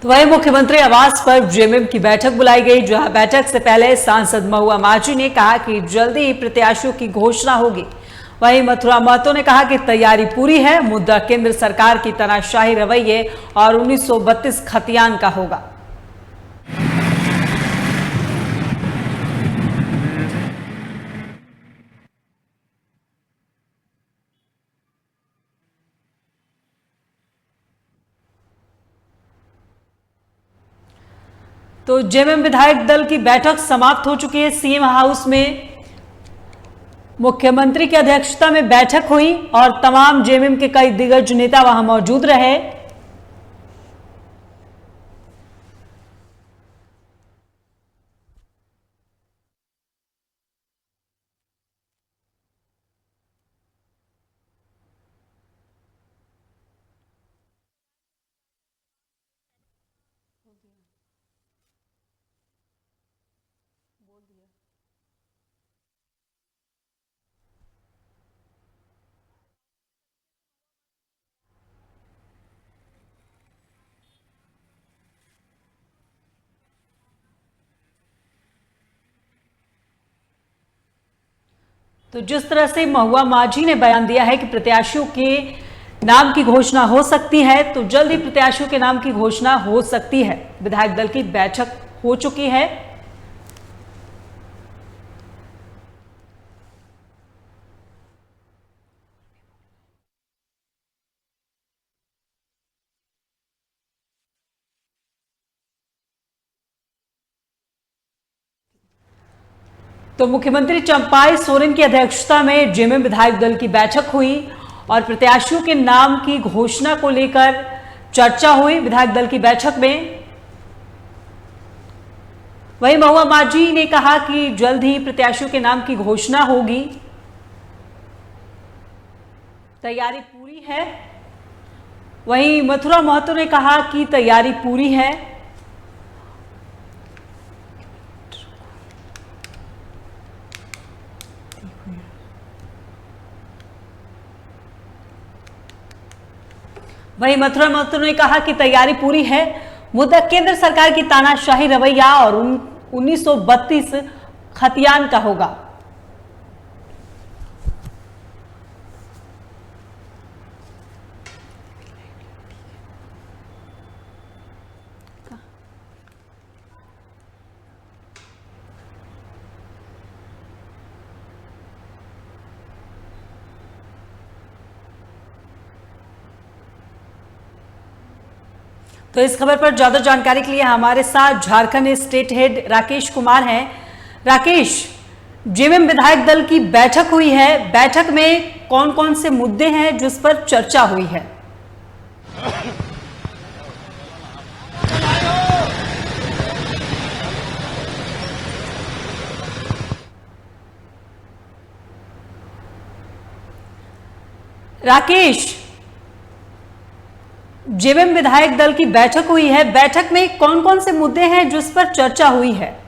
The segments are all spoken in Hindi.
तो वही मुख्यमंत्री आवास पर जेएमएम की बैठक बुलाई गई, जहां बैठक से पहले सांसद महुआ माझी ने कहा कि जल्दी ही प्रत्याशियों की घोषणा होगी। वहीं मथुरा महतो ने कहा कि तैयारी पूरी है, मुद्दा केंद्र सरकार की तानाशाही रवैये और 1932 खतियान का होगा। तो जेएमएम विधायक दल की बैठक समाप्त हो चुकी है। सीएम हाउस में मुख्यमंत्री की अध्यक्षता में बैठक हुई और तमाम जेएमएम के कई दिग्गज नेता वहां मौजूद रहे। तो जिस तरह से महुआ माझी ने बयान दिया है कि प्रत्याशियों के नाम की घोषणा हो सकती है, तो जल्द ही प्रत्याशियों के नाम की घोषणा हो सकती है। विधायक दल की बैठक हो चुकी है। तो मुख्यमंत्री चंपाई सोरेन की अध्यक्षता में जेएमएम विधायक दल की बैठक हुई और प्रत्याशियों के नाम की घोषणा को लेकर चर्चा हुई विधायक दल की बैठक में। वहीं महुआ माझी ने कहा कि जल्द ही प्रत्याशियों के नाम की घोषणा होगी, तैयारी पूरी है। वहीं मथुरा महतो ने कहा कि तैयारी पूरी है। वहीं मथुरा महतो ने कहा कि तैयारी पूरी है, मुद्दा केंद्र सरकार की तानाशाही रवैया और 1932 खतियान का होगा। तो इस खबर पर ज्यादा जानकारी के लिए हमारे साथ झारखंड स्टेट हेड राकेश कुमार हैं। राकेश, जेएमएम विधायक दल की बैठक हुई है, बैठक में कौन कौन से मुद्दे हैं जिस पर चर्चा हुई है? राकेश, जेएमएम विधायक दल की बैठक हुई है, बैठक में कौन कौन से मुद्दे हैं जिस पर चर्चा हुई है?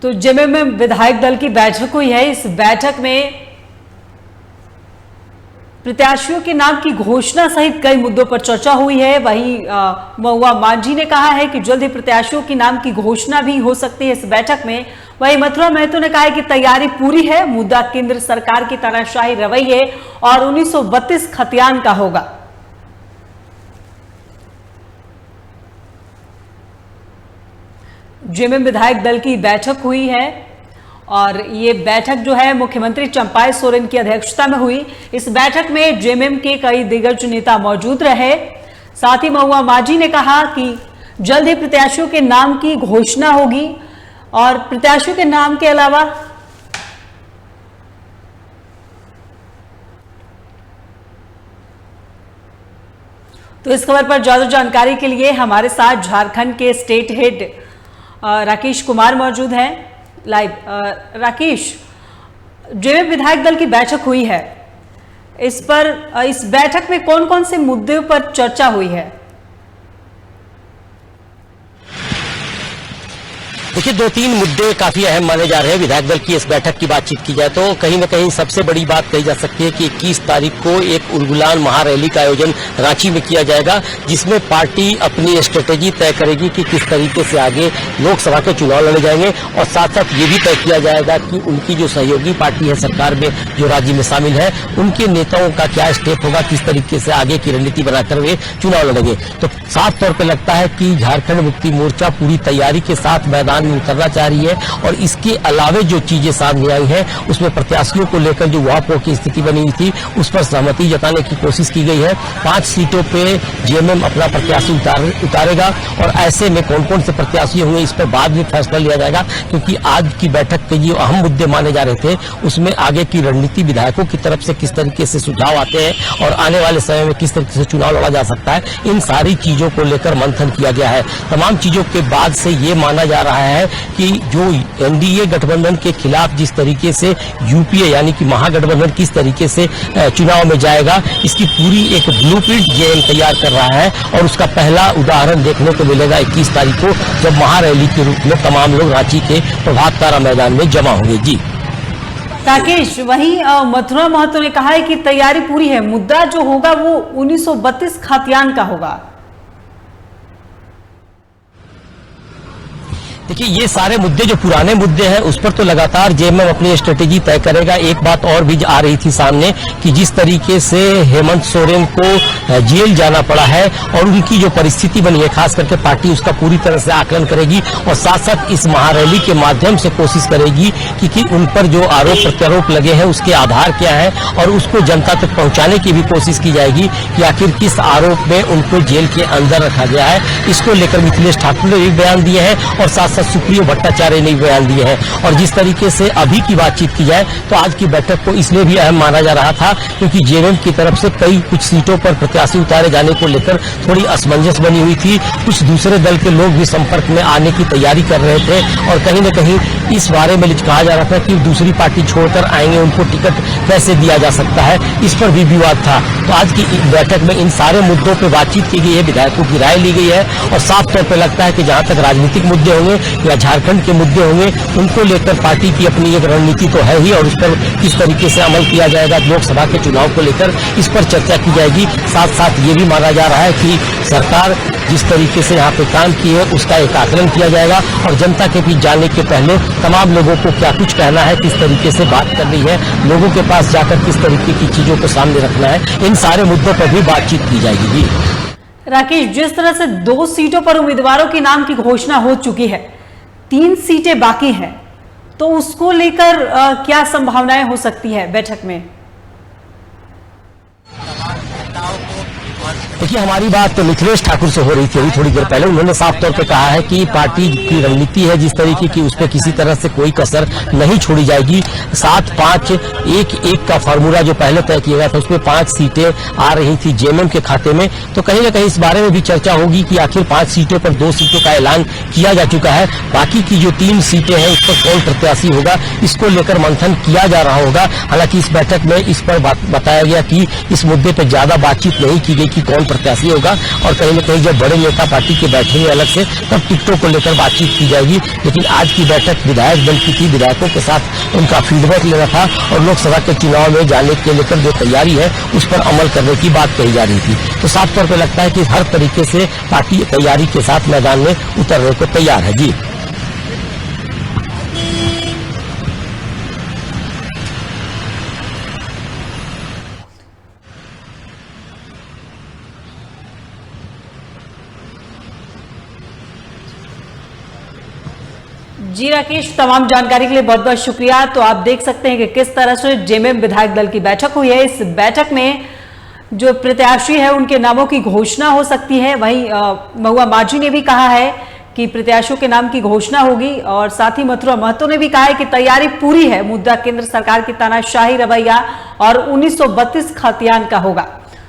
तो जेएमएम विधायक दल की बैठक हुई है। इस बैठक में प्रत्याशियों के नाम की घोषणा सहित कई मुद्दों पर चर्चा हुई है। वहीं महुआ माझी ने कहा है कि जल्द ही प्रत्याशियों के नाम की घोषणा भी हो सकती है इस बैठक में। वहीं मथुरा महतो ने कहा है कि तैयारी पूरी है, मुद्दा केंद्र सरकार की तानाशाही रवैये और 1932 खतियान का होगा। जेएमएम विधायक दल की बैठक हुई है और ये बैठक जो है मुख्यमंत्री चंपाई सोरेन की अध्यक्षता में हुई। इस बैठक में जेएमएम के कई दिग्गज नेता मौजूद रहे। साथ ही महुआ माझी ने कहा कि जल्द ही प्रत्याशियों के नाम की घोषणा होगी और प्रत्याशियों के नाम के अलावा तो इस खबर पर ज्यादा जानकारी के लिए हमारे साथ झारखंड के स्टेट हेड राकेश कुमार मौजूद हैं। लाइव। राकेश, जेएमएम विधायक दल की बैठक हुई है, इस बैठक में कौन कौन से मुद्दों पर चर्चा हुई है? देखिए, 2-3 मुद्दे काफी अहम माने जा रहे हैं। विधायक दल की इस बैठक की बातचीत की जाए तो कहीं न कहीं सबसे बड़ी बात कही जा सकती है कि 21 तारीख को एक उलगुलान महारैली का आयोजन रांची में किया जाएगा, जिसमें पार्टी अपनी स्ट्रेटेजी तय करेगी कि किस तरीके से आगे लोकसभा के चुनाव लड़े जाएंगे, और साथ साथ ये भी तय किया जाएगा कि उनकी जो सहयोगी पार्टी है सरकार में, जो राज्य में शामिल है, उनके नेताओं का क्या स्टेप होगा, किस तरीके से आगे की रणनीति बनाकर वे चुनाव लड़ेंगे। तो साफ तौर पर लगता है कि झारखंड मुक्ति मोर्चा पूरी तैयारी के साथ मैदान में उतरना चाह रही है, और इसके अलावे जो चीजें सामने आई है उसमें प्रत्याशियों को लेकर जो वहां की स्थिति बनी हुई थी उस पर सहमति जताने की कोशिश की गई है। 5 सीटों पे जेएमएम अपना प्रत्याशी उतारेगा, और ऐसे में कौन कौन से प्रत्याशी होंगे इस पर बाद में फैसला लिया जाएगा, क्योंकि आज की बैठक के जो अहम मुद्दे माने जा रहे थे उसमें आगे की रणनीति विधायकों की तरफ से किस तरीके से सुझाव आते हैं और आने वाले समय में किस तरीके से चुनाव लड़ा जा सकता है, इन सारी चीजों को लेकर मंथन किया गया है। तमाम चीजों के बाद से ये माना जा रहा है कि जो एनडीए गठबंधन के खिलाफ जिस तरीके से यूपीए यानी कि महागठबंधन किस तरीके से चुनाव में जाएगा, इसकी पूरी एक ब्लूप्रिंट जेएमएम तैयार कर रहा है, और उसका पहला उदाहरण देखने को मिलेगा 21 तारीख को, जब महारैली के रूप में तमाम लोग रांची के प्रभात तारा मैदान में जमा होंगे। जी राकेश, वहीं मथुरा महतो ने कहा है कि तैयारी पूरी है, मुद्दा जो होगा वो 1932 खतियान का होगा। देखिए, ये सारे मुद्दे जो पुराने मुद्दे हैं उस पर तो लगातार जेएमएम अपनी स्ट्रेटेजी तय करेगा। एक बात और भी आ रही थी सामने कि जिस तरीके से हेमंत सोरेन को जेल जाना पड़ा है और उनकी जो परिस्थिति बनी है, खास करके पार्टी उसका पूरी तरह से आकलन करेगी, और साथ साथ इस महारैली के माध्यम से कोशिश करेगी कि उन पर जो आरोप प्रत्यारोप लगे हैं उसके आधार क्या है, और उसको जनता तक पहुंचाने की भी कोशिश की जाएगी कि आखिर किस आरोप में उनको जेल के अंदर रखा गया है। इसको लेकर मिथिलेश ठाकुर ने भी बयान दिए हैं, और साथ सुप्रियो भट्टाचार्य ने बयान दिए हैं। और जिस तरीके से अभी की बातचीत की जाए तो आज की बैठक को इसलिए भी अहम माना जा रहा था क्योंकि जेएमएम की तरफ से कुछ सीटों पर प्रत्याशी उतारे जाने को लेकर थोड़ी असमंजस बनी हुई थी। कुछ दूसरे दल के लोग भी संपर्क में आने की तैयारी कर रहे थे, और कहीं न कहीं इस बारे में कहा जा रहा था कि दूसरी पार्टी छोड़कर आएंगे, उनको टिकट कैसे दिया जा सकता है, इस पर भी विवाद था। तो आज की बैठक में इन सारे मुद्दों पर बातचीत की गई है, विधायकों की राय ली गई है, और साफ तौर पर लगता है कि जहां तक राजनीतिक मुद्दे होंगे या झारखंड के मुद्दे होंगे, उनको लेकर पार्टी की अपनी एक रणनीति तो है ही, और उस पर किस तरीके से अमल किया जाएगा लोकसभा के चुनाव को लेकर, इस पर चर्चा की जाएगी। साथ साथ ये भी माना जा रहा है कि सरकार जिस तरीके से यहाँ पे काम की है उसका एक आकलन किया जाएगा, और जनता के बीच जाने के पहले तमाम लोगों को क्या कुछ कहना है, किस तरीके से बात करनी है, लोगों के पास जाकर किस तरीके की चीजों को सामने रखना है, इन सारे मुद्दों पर भी बातचीत की जाएगी। राकेश, जिस तरह से 2 सीटों पर उम्मीदवारों के नाम की घोषणा हो चुकी है, 3 सीटें बाकी हैं, तो उसको लेकर क्या संभावनाएं हो सकती है बैठक में? देखिए, हमारी बात तो मिथिलेश ठाकुर से हो रही थी अभी थोड़ी देर पहले। उन्होंने साफ तौर पे कहा है कि पार्टी की रणनीति है जिस तरीके की, उस पर किसी तरह से कोई कसर नहीं छोड़ी जाएगी। 7-5-1-1 का फार्मूला जो पहले तय किया गया था उसमें 5 सीटें आ रही थी जेएमएम के खाते में, तो कहीं ना कहीं इस बारे में भी चर्चा होगी कि आखिर 5 सीटों पर 2 सीटों का ऐलान किया जा चुका है, बाकी की जो 3 सीटें हैं उस पर कौन प्रत्याशी होगा, इसको लेकर मंथन किया जा रहा होगा। हालांकि इस बैठक में इस पर बताया गया कि इस मुद्दे पर ज्यादा बातचीत नहीं की गई कि कौन प्रत्याशी होगा, और कहीं न कहीं जब बड़े नेता पार्टी के बैठेंगे अलग से तब टिकटों को लेकर बातचीत की जाएगी। लेकिन आज की बैठक विधायक दल की थी, विधायकों के साथ उनका फीडबैक लेना था, और लोकसभा के चुनाव में जाने के लेकर जो तैयारी है उस पर अमल करने की बात कही जा रही थी। तो साफ तौर पर लगता है कि हर तरीके से पार्टी तैयारी के साथ मैदान में उतरने को तैयार है। जी जी राकेश, तमाम जानकारी के लिए बहुत बहुत शुक्रिया। तो आप देख सकते हैं कि किस तरह से जेएमएम विधायक दल की बैठक हुई है। इस बैठक में जो प्रत्याशी है उनके नामों की घोषणा हो सकती है। वहीं महुआ माझी ने भी कहा है कि प्रत्याशियों के नाम की घोषणा होगी, और साथ ही मथुरा महतो ने भी कहा है कि तैयारी पूरी है, मुद्दा केंद्र सरकार की तानाशाही रवैया और 1932 खतियान का होगा।